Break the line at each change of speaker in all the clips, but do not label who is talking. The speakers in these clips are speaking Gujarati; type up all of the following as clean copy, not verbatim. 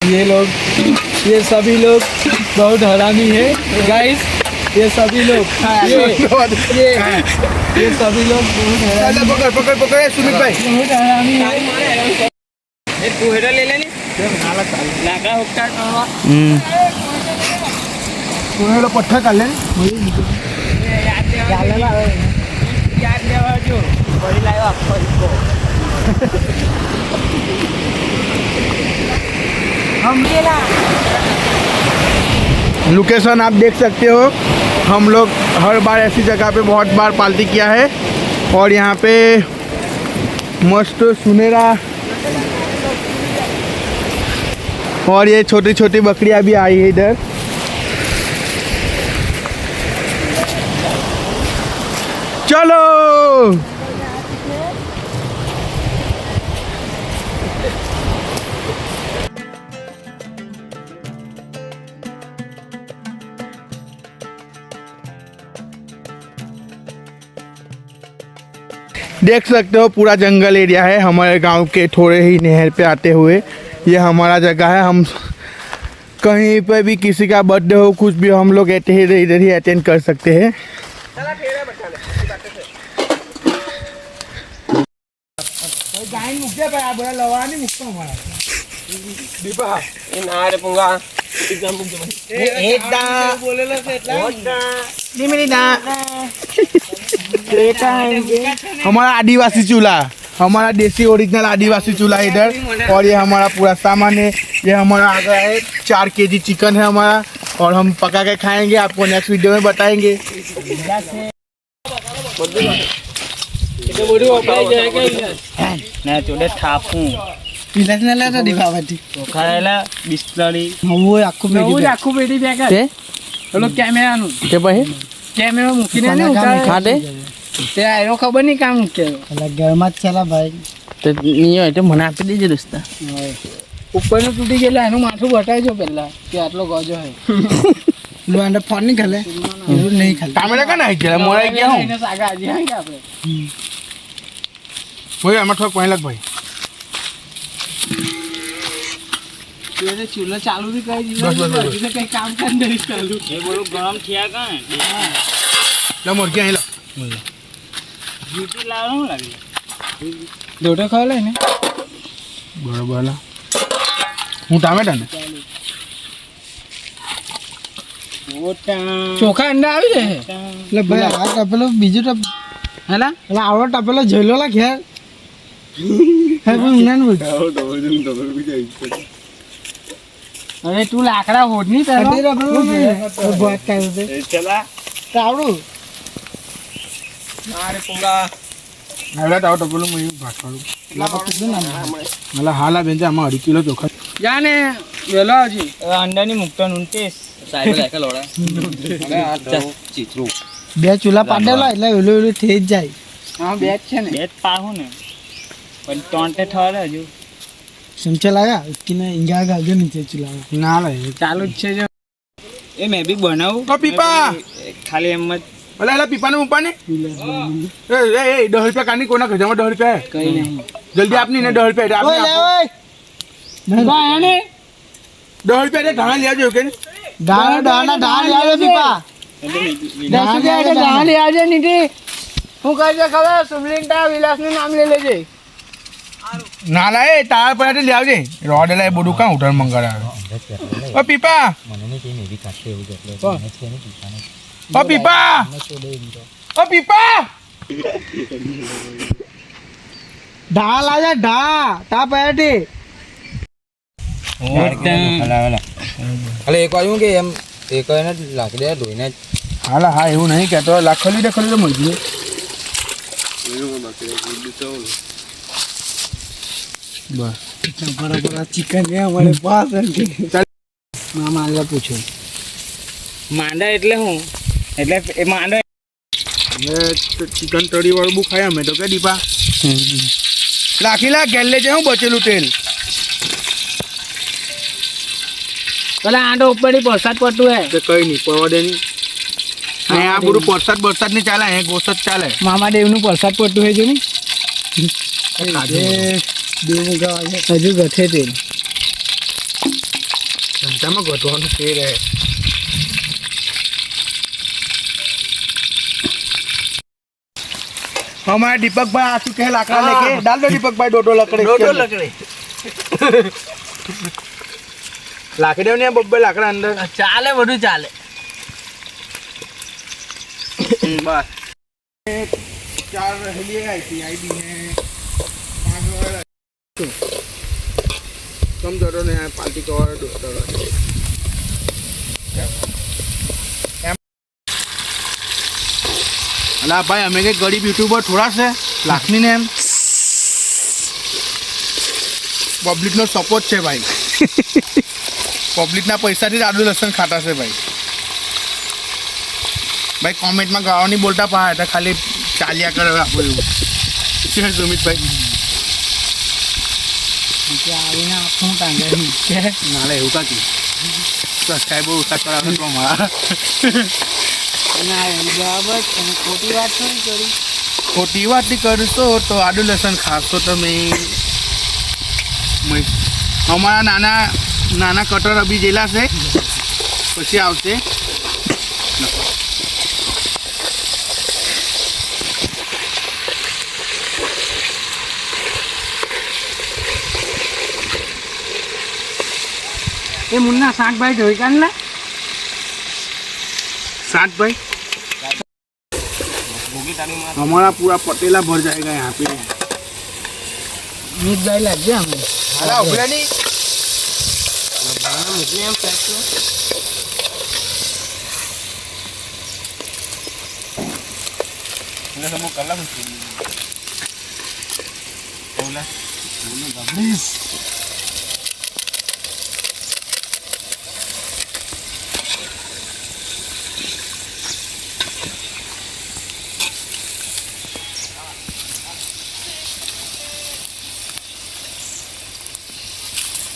ये सभी लोग बहुत हरामी है गाइस। ये सभी लोग ये सभी लोग बहुत हरामी।
पकड़ सुमित भाई
बहुत हरामी है।
ले लेनी लागा होता
पुहेलो पट्टा कर ले
याद देवा जो बड़ी लायो आपको इसको हम गेला
लोकेशन आप देख सकते हो। हम लोग हर बार ऐसी जगह पे बहुत बार पार्टी किया है और यहाँ पे मस्त सुनहरा और ये छोटी छोटी बकरियाँ भी आई है इधर। चलो देख सकते हो पूरा जंगल एरिया है हमारे गांव के थोड़े ही नहर पे आते हुए। ये हमारा जगह है। हम कहीं पे भी किसी का बर्थडे हो कुछ भी हम लोग इधर ही अटेंड कर सकते हैं। हमारा आदिवासी चूल्हा हमारा देसी ओरिजिनल आदिवासी चूल्हा इधर। और ये हमारा पूरा सामान है। ये हमारा आ गया है 4 kg चिकन है हमारा और हम पका के खाएंगे। आपको नेक्स्ट वीडियो में बताएंगे।
ना चोले थापू
पिलासनाला दीपावली
तो खायला बिस्लरी
वो आखू पेटी बेगा ते ઓલો કેમેરાનું
કે ભાઈ
કેમેરા મૂકીને ને ઉતારે
ખાડે
તે આયો ખબર નહીં કામ મૂકે એટલે ઘરમાં જ છેલા ભાઈ
તો નહીં હોય તો મને આપી દેજે દોસ્તા।
ઉપરનું તૂટી ગયેલા એનું માથું બટાવજો પહેલા કે આટલો ગોજો હોય લો આને ફોન નહીં ખાલે એવું નહીં ખાલે
ટામેટા કને આવી ગયા મોરાઈ ગયા હું
એને સાગા આજી હા કે આપણે
ભાઈ આમાં થોડું પાણી લાગ ભાઈ।
એને ચૂલો ચાલુ भी કરી દીધો એટલે કઈ કામ કર નહીં ચાલુ
એ બોલો ગરમ થયા કાં
લો મોરકી અહીં લો
બ્યુટી લાવવાનું લાગે
દોડો ખાવ લે ને
બરાબર લા હું ટામેટા ને
ઓટા
ચોખા અંડા આવી જાય એટલે ભાઈ આ ટપેલો બીજો ટપ હેલા એટલે આવડો ટપેલો જોઈલો લા ઘેર હે પણ ઉનાન બોલ અરે તું લાકડા હોડ ની તારો વાત કાય છે
ચલા
તાવડું
મારે પૂંગા
આવડા તાવ ટપલું મેં ભાત કરું मला हाला बेंचा आम्हा 2 किलो चोखा
જાને વેલો આવજી
અંડાની મુક્તો નુંટેસ સાહેબ લાયકા લોડા અરે આ ચિત્રો
બે ચૂલા પાડેલા એટલે ઓલું ઓલું થઈ જ જાય હા બે જ છે ને
બે પાહો ને પણ ટોંટે ઠરે હજુ
સમચે લાગા ઉઠીને ઈંગા ગાજો નીચે ચૂલા
ना ला
ચાલુ જ છે જો
એ મેં બી બનાવું
तो पीपा
ખાલી એમ જ
अला अला पीपा ने ऊपर ने ए ए ए 10 रुपया कानी कोना खजा में 10 रुपया है
કઈ નહીં
जल्दी आपनी ने 10 रुपया
ઓય લે ઓય નગા આને
10 रुपया दे गाना लिया जो के
દાણા દાણા દાણ લે આવે પીપા 10 રૂપિયા કે દાણ લે આવજે નીતિ હું કહે છે ખબર સુમલિંગટા વિલાસનું નામ લઈ લેજે
ना ला ए तार पर ले आवजे रोड ला बोडू का उठर मंगाड़ा ओ पीपा ओ पीपा ओ पीपा
ઢા લાજા ઢા તા પેટી
અલે એક વાગ્યું કે એમ એક એને લાકડી ધોઈને
हाला हाँ એવું नहीं कहतो लाखली देखली तो मजली बस
બરાબર ચિકન હે અમારે પાસ મામા આલા પૂછો
માંડા એટલે હું એટલે એ માંડો
तो चिकन तड़ी वाળું બુ ખાયા મેં તો કે દીપા લાખીલા ગેલે જે હું બચેલું તેલ
પેલા આંડો ઉપરથી વરસાદ પડતું હે
તે કઈ નહીં પડવા દે નહીં આ બધું વરસાદ નહીં ચાલે અહીં ગોસત ચાલે
મામા દેવનું વરસાદ પડતું હે જો ને દેવ ગાવા હજુ ગથે તેલ
બધામાં ગોઠવાનું છે રહે. हमारे दीपक भाई आ चुके हैं लाकड़ा लेके. डाल दो दीपक भाई दो लकड़े.
દોઢો લકડી
लाकड़े ने बब्बे लाकड़ा अंदर.
ચાલે, બધું ચાલે.
बस 4 रहली है आईडी है 5 कम दरो ने पार्टी को और दरो. अला भाई हमें के गरीब यूट्यूबर थोड़ा से लाखनी ने एम पब्लिक नो सपोर्ट છે ભાઈ. પબ્લિક ના પૈસાથી જ આદુ લસણ ખાતા છે ભાઈ. ભાઈ કોમેન્ટમાં ગાવા નહીં બોલતા પા તો ખાલી ચાલ્યા કરે આપણે એવું છે સુમિતભાઈ.
આવીને આપણું ટાંગે
નાલે એવું કાકી સબસ્ક્રાઈબર ઓછા કરાવે તો અમારા
ના બરાબર. તમે ખોટી વાત નહીં કરી.
ખોટી વાત કરશો તો આદુ લસણ ખાશો તમે. અમારા નાના નાના કટર અભી જેલા છે પછી આવશે.
એ મુન્ના શાકભાજી ધોઈ કાઢ લે.
साथ भाई हमारा पूरा पटेला भर जाएगा यहाँ पे.
મીઠભાઈ લાગજે અમે.
अरे उबला नहीं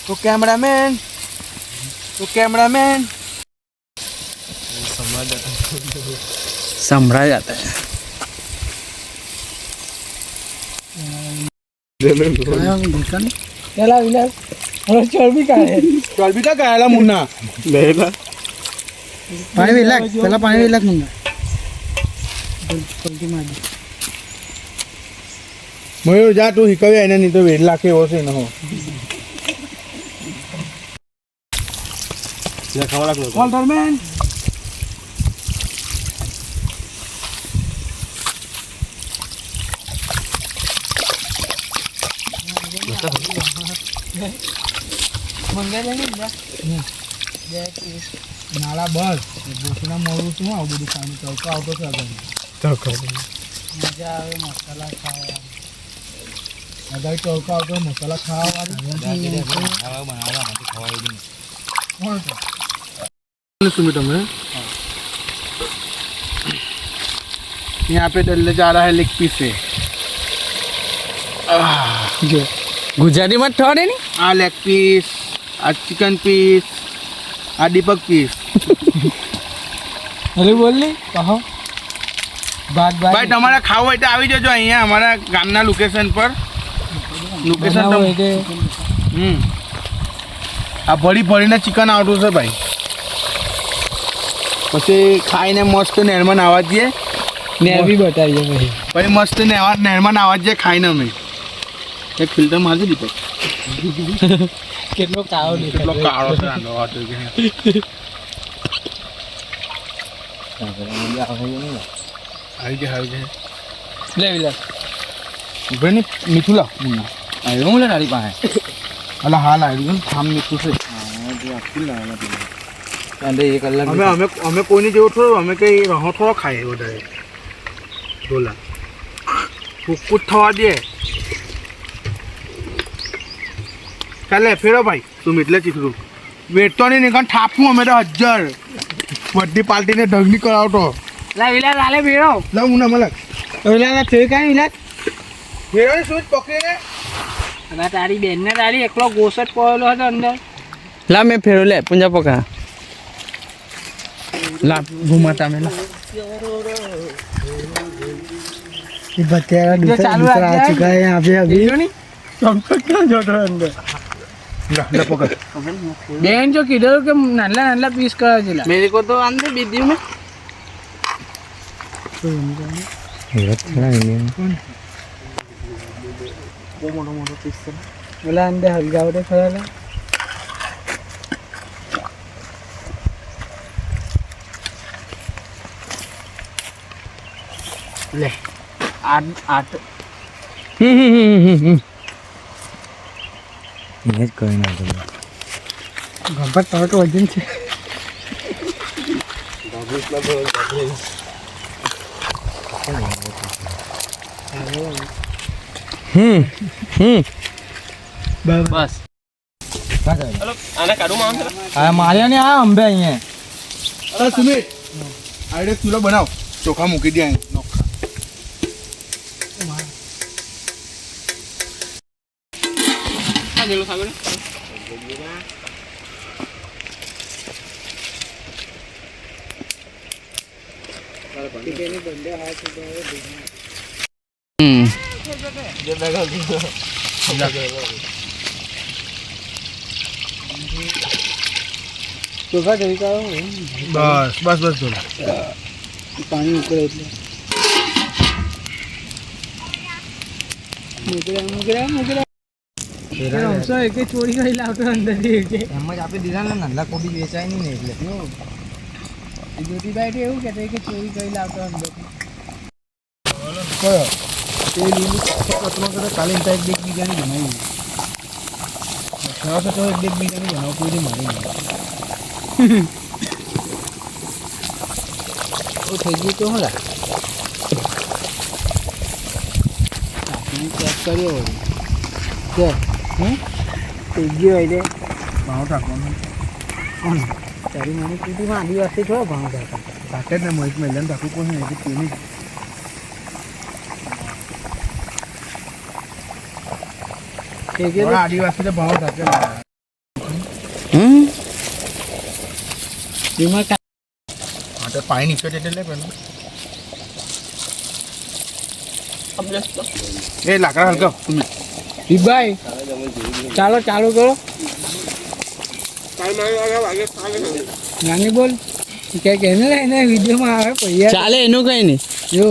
तो कैमरामैन
સંભળાય જાતા પેલા વિલાસ હવે ચરબી કાઢે.
चल भी का गायला मुन्ना लेला
પાણી વિલાક પેલા પાણી વિલાક મુન્ના પલટી મારી.
मयूर जा तू हिकवे आने नहीं तो वेला के हो से न हो.
ઓલ્ડરમેન નાળા બસ ગોઠના મોડું શું આવું બધું ખાવાનું ચૌકો આવતો છે મજા આવે મસાલા ખાવા. અગાઈ ચૌકો આવતો મસાલા ખાવા
सुमित में यहाँ पे डलने जा रहा है लेग पीस से.
જો ગુજરાતીમાં જ થવા દે ને.
आ लेग पीस आ चिकन पीस आ दीपक पीस.
અરે બોલ ને કહો ભાગ
भाई તમારે ખાવું હોય તો આવી જજો અહીંયા અમારા ગામના લોકેશન પર. લોકેશન આ ભરી ભરીને ચિકન આવતું છે ભાઈ. પછી ખાઈને મસ્ત નહેરમાં નાવા જઈએ.
ને બી બતાવીએ પછી
પછી મસ્ત નહેરમાં નાવા જઈએ ખાઈને અમે. એક ફિલ્ટર મારજો દીપક.
કેટલો કાળો
કેટલો કાળો છે આનો વાતો કે. આવી જાય
લે વિલાસ
ઉભે ને મીઠું લાવ.
આવ્યો હું લે તારી પાસે
અલા હાલ આવી ગયું આમ મીઠું છે.
અને 1 કલાક
અમે કોઈની જેવું થોડું અમે કઈ રહો થોડો ખાઈએ વધારે. બોલા કુકુટ થવા દે. ચાલે ફેરો ભાઈ તું એટલે ચીકરું વેટતો નહીં નીકળ ઠાપું અમે તો 1000 બધી પાર્ટીને ઢગની કરાવતો.
લા વિલાસ આલે ભેરો
લાવ હું ના મલક
વિલાસ થઈ કાંઈ વિલાસ
ફેરોની સૂચ પકડીને
અને તારી બેનને તારી એકલો ગોસ જ પડેલો હતો અંદર.
લા મેં ફેરો લે પૂંજા પકા લા ઘુમાતા મેં લા
ये बतेरा दूसरा आ चुका है यहाँ पे अभी
ચમચો ક્યાં જોતો અંદર ला ला पकड़
બેન જો કીધું કે નાના નાના પીસ કરે છે લા.
मेरे को तो अंदर बीती में
ઓલા અંદર હલગાવટે ખરા લા. લે આટ
મેં જ કરી નાખ્યું
ગંભા તરત વજન છે.
बस हेलो आना काढू मां
હા માર્યા ને આ અંબે અહીંયા
अरे सुमित आइडे चूल्हा बनाओ चोखा मूकी दिया है
गेलो सागरे
ચોખા કરી કાઢો
बस बस बस बोला
પાણી ઉકળે એટલે મુકરા હમસો એક ચોરી કરી લાવતો અંદર કે
એમ જ આપણે દીધા ને નાના કોબી વેચાય નહીં ને એટલે
જ્યોતિભાઈ એવું કહેતો કે ચોરી કરી લાવતો અંદર કયો તે લીલું કચરો કરે કાલે એક બીજાની બનાવી તો એક બીજાની બનાવ કોઈ મારી નહીં ઓ થઈ ગયું તો હું લા ચેક કર્યો કે થઈ ગયો એટલે
भाव ठाकवानो
કોણ તારી મારી કીધું આદિવાસી થોડો ભાવ થાય
ताकत ने मोहित महिलन ठाकू कोण है कि तेनी
થઈ ગયો
थोड़ा आदिवासी तो भाव ठाके
દિમાગ
हाँ तो पानी नीचे देते ले पहले
अब जस्ट
ए लाकड़ा हल्का सुमित
ભાઈ ચાલો ચાલુ કરો
टाइम आगे आगे
નાની બોલ કે કેને એને વિડીયોમાં આવે પૈયા
ચાલે એનું કઈ નહીં
જો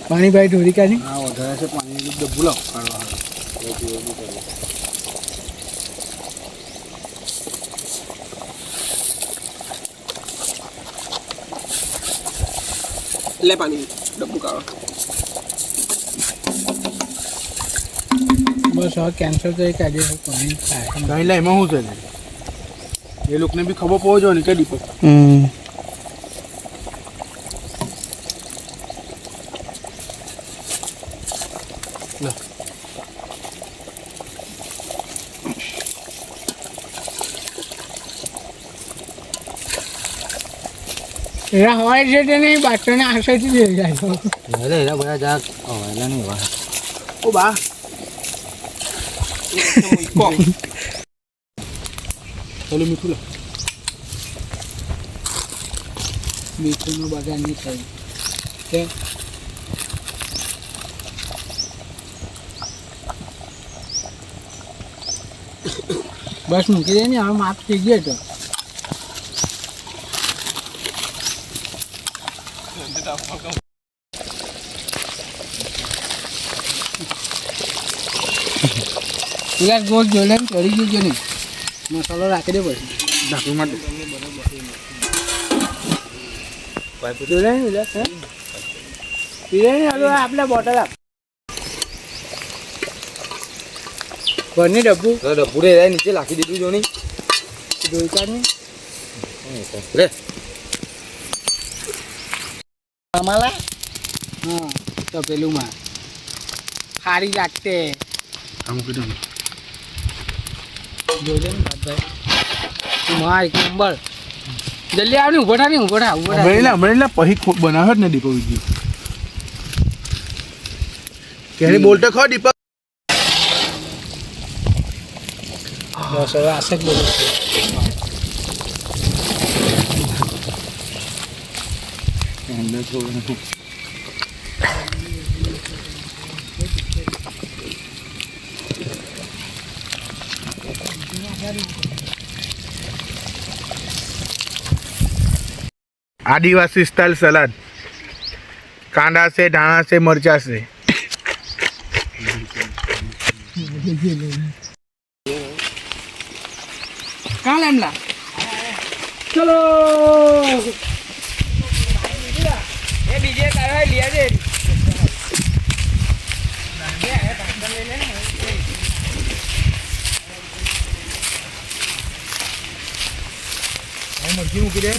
પાણી ભાઈ ઢોરી કાઢી
हाँ વધારે से पानी डब्बू लाओ काढ़वा
ले पानी डब्बू का
બસ હવે કેન્સર તો એક આજે પાણી થાય
गाइला एमा हूं चले ये लोग ने भी खबर पहुंचो नहीं क्या दीपक ला
એના હોય છે તે નહીં બાટોને આશયથી જઈ જાય
એટલે એના બધા જા હવાયેલા નહીં એવા
ओ बा चलो मीठू ला
મીઠુંનો બગાડ નહીં થાય કે બસ મૂકી દે ને હવે માફ થઈ ગયો તો પેલા ગોળ જોડે ચડી ગયું કે નહીં મસાલો રાખી દે પછી
ढाकू माटे
જોડે ને પેલા હે પીરે ને હવે આપણે બોટલ આપ બની ડબ્બુ
તો ડબ્બુડે એરા નીચે લાખી દીધું જો નહીં
ધોઈ કાઢ ને
લે
અમાલા હા તો પેલું માં ખારી લાગતે
हम के दम
જોડે ને ભાઈ માર એક નંબર જલ્દી આવ ને ઉભો થા
हमरेला पही बनाहट ने दीपक जी कहने बोलते खो दीपक
બસ હવે આશે જ બોલું
અંદર થોડું
आदिवासी स्टाइल सलाद, कांदा से, धाना से, मरचा से।
कहाँ लेमला चलो ये डीजे का है लिया दे
मर्जी मूकी दे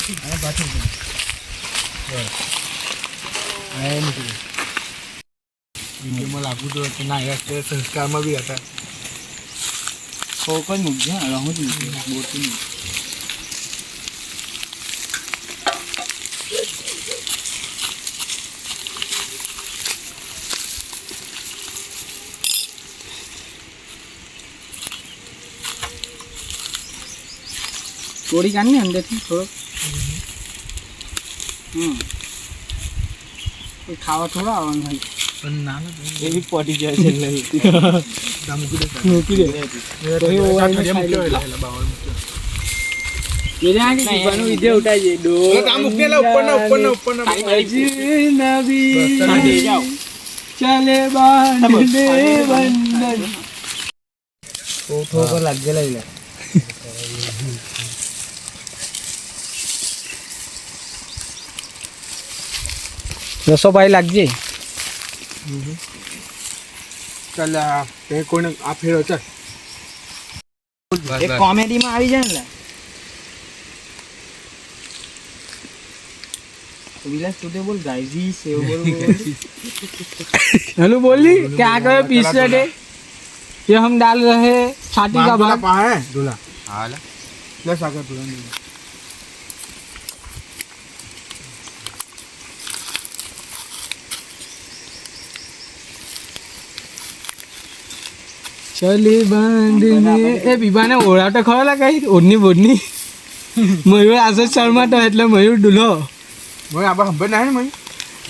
વિડીયોમાં લાગુ તો ના એ સંસ્કારમાં બી હતા
કોઈ મૂકજે રહું જ બોટી થોડી કાઢની અંદરથી થોડોક એ ખાવા થોડા આવવાનું હોય
પણ ના
એવી પડી જાય છે મૂકી દે વિડીયો ઉઠાય ચાલે બંધન
થોડો લાગ ગયેલા
રસોભાઈ લાગજે
ચાલ તે કોઈને આ ફેરો ચાલ
એક કોમેડીમાં આવી જાય ને વિલાસ તું બોલ ગાઈઝી સેવ બોલ हेलो बोली क्या करे पीछे दे ये हम डाल रहे छाती का भाग
पा है दूल्हा
હા લે
ले सागर दूल्हा
चली बांधने ए બીબાને ઓળાટો ખવલા કઈ ઓડની બોડની મયુર આસદ શર્મા તો એટલે મયુર દુલ્હો
મોય આબા હંબે ના હે મય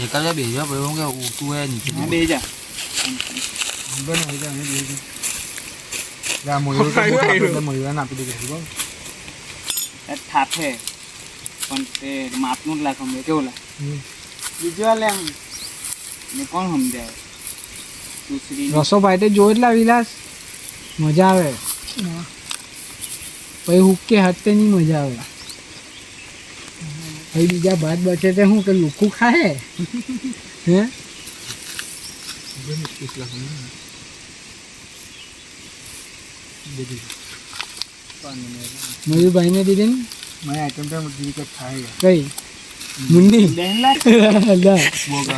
એક જ બેજા પડ્યો કે ઊતું હે નીચે
બેજા
હંબે ના હે જાને બેજા યા મોય તો એટલે મોય ના આપી દે બો
થાપે પણ તે માપનું જ લાખો મે કેવું લા બીજો લે આમ ને કોણ સમજાય દૂસરી રસો ભાઈ જોઈ લા વિલાસ મજા આવે પછી હુક્કે હાથે નહીં મજા આવે ભાઈ બીજા ભાત બચે તે શું કે લુખું ખાય હે મયુરભાઈ ને દીધી ને
मैं आइटम पे मुझे का खाएगा
કઈ મુન્ની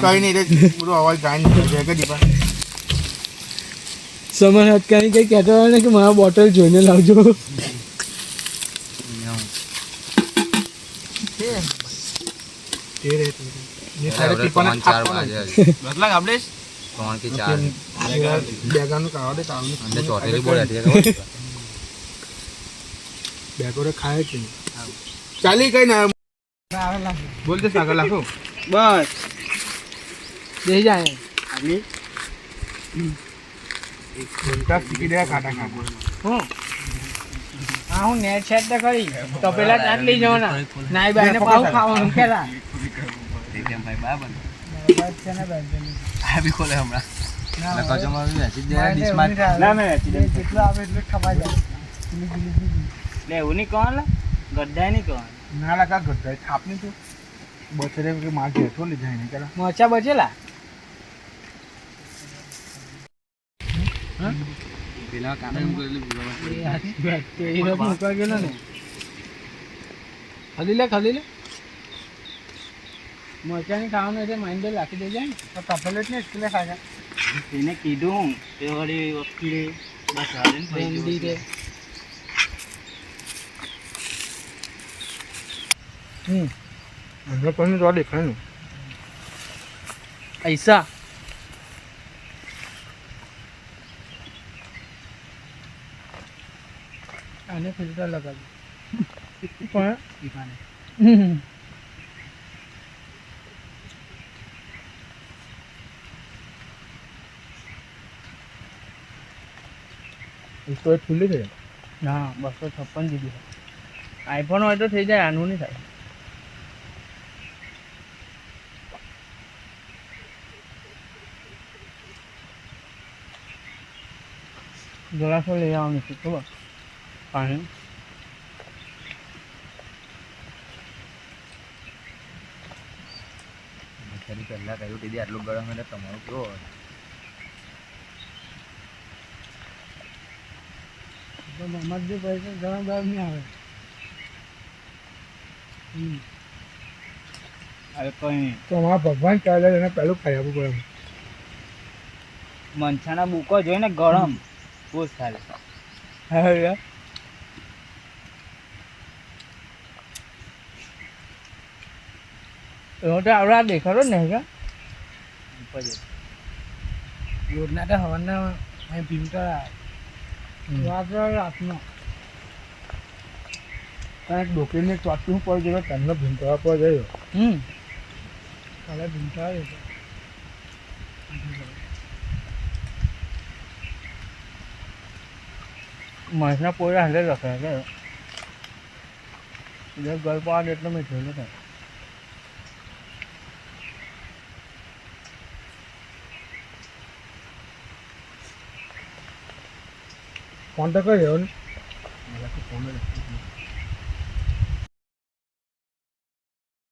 कहीं नहीं रे पूरा आवाज गाय नहीं जाएगा दीपा
સમર હટકાની કઈ કહેતો હોય ને કે મારા બોટલ જોઈને લાવજો
तेरे ये सारे टिपना
ચાર વાગે
બદલા આપડે
3 કે 4
બેગા નું કાવા દે કાવા
અંદર ચોટેલી બોલ હતી
બેગો રે ખાए કે ચાલી કઈ ના બોલते सागर लाखो
બસ દે જાય આલી
एक घंटा सीखी दे काटा काटा
હું હા હું નેટ સેટ તો કરી તો પેલા ચાટ લઈ જવો ના નાઈ બાઈને પાવ ખાવાનું કેલા
કેમ ભાઈ બરાબર
બરાબર છે ને બેન
આ બી ખોલે હમણાં
લકા જમા બેસી દે ડિશમાં
ના ના જેટલું આવે એટલું ખવાઈ જાય લે એવું નહીં કોણ લે ગड्ढा નહીં કોણ
ना लगा गड्ढा छापने तो बचरे के मार के तो ले जाए नहीं करा
મોચા બચેલા
પેલા કામે એમ કરેલું
મૂકવા ગયેલો ને ખાલી લે મોચાની ખાવાનું એટલે માઇન્ડ રાખી દેજે ને તો તપેલેટ ને સ્કૂલે ખાજા એને કીધું તે વળી વકીલે બસ હાલે ને પૈસા દે
अंदर कोई तो देखा नहीं
ऐसा आने फिल्टर लगा दो
સ્ટોરેજ ફૂલી છે
હા 256 GB આઈફોન હોય તો થઈ જાય આનું નહીં થાય ગલાસો લઈ આવવાનું છે ખબર પાણી
પહેલા કહ્યું તેથી આટલું ગરમ એટલે તમારું કેવો હોય
મમ્મદ જે પૈસા ગરમ નહીં આવે અરે કોઈ નહીં
તો અમારા ભગવાન ચાલે એને પહેલું ખાઈ આપવું પડે
મંછાના બુકો જોઈ ને ગરમ બહુ સારું હા યાર એવો તો આવડા દેખાડો ને હેગા યોજના તો હવાના અહીં ભીમતા રાતનો
કાંઈક ડોકરીને ચોટતું હું પડી ગયો તમને ભીંતવા પર ગયો
કાલે ભીમતા મહેશના પોયરા હાલે રખાય કે ગળ પાડ એટલે મેં જોયું ને
ફોન તો કર્યો ને
ફોન